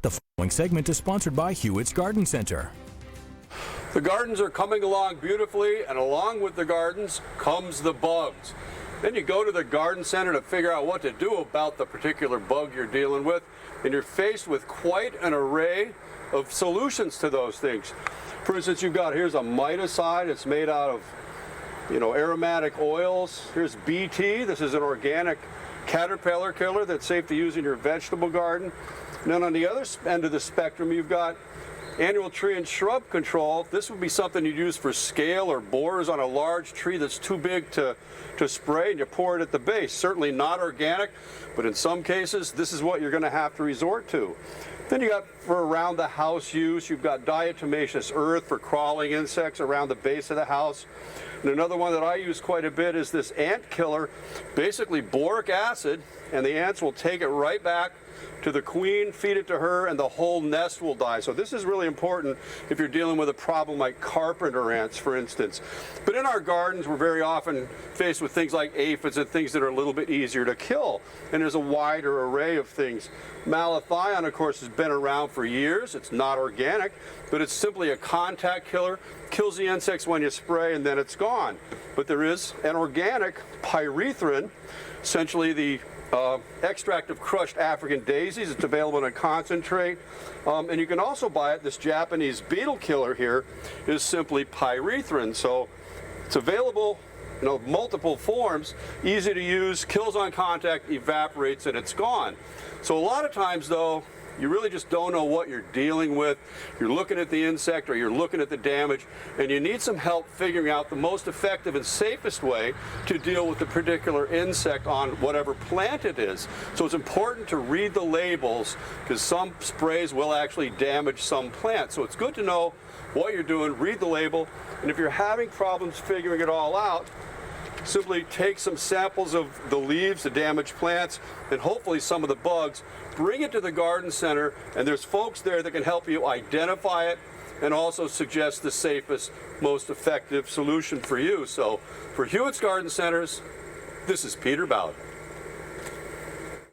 The following segment is sponsored by Hewitt's Garden Center. The gardens are coming along beautifully, and along with the gardens comes the bugs. Then you go to the garden center to figure out what to do about the particular bug you're dealing with, and you're faced with quite an array of solutions to those things. For instance, here's a miticide. It's made out of, aromatic oils. Here's BT. This is an organic caterpillar killer that's safe to use in your vegetable garden. And then on the other end of the spectrum, you've got annual tree and shrub control. This would be something you'd use for scale or borers on a large tree that's too big to spray, and you pour it at the base. Certainly not organic, but in some cases, this is what you're going to have to resort to. Then you got, for around the house use, you've got diatomaceous earth for crawling insects around the base of the house. And another one that I use quite a bit is this ant killer, basically boric acid, and the ants will take it right back to the queen, feed it to her, and the whole nest will die. So this is really important if you're dealing with a problem like carpenter ants, for instance. But in our gardens, we're very often faced with things like aphids and things that are a little bit easier to kill. And there's a wider array of things. Malathion, of course, has been around for years. It's not organic, but it's simply a contact killer. Kills the insects when you spray, and then it's gone. But there is an organic pyrethrin, essentially the extract of crushed African daisies. It's available in a concentrate, and you can also buy it. This Japanese beetle killer here is simply pyrethrin, so it's available in multiple forms, easy to use, kills on contact, evaporates, and it's gone. So a lot of times, though, you really just don't know what you're dealing with. You're looking at the insect or you're looking at the damage, and you need some help figuring out the most effective and safest way to deal with the particular insect on whatever plant it is. So it's important to read the labels, because some sprays will actually damage some plants. So it's good to know what you're doing, read the label, and if you're having problems figuring it all out, simply take some samples of the leaves, the damaged plants, and hopefully some of the bugs. Bring it to the garden center, and there's folks there that can help you identify it and also suggest the safest, most effective solution for you. So for Hewitt's Garden Centers, this is Peter Bowden.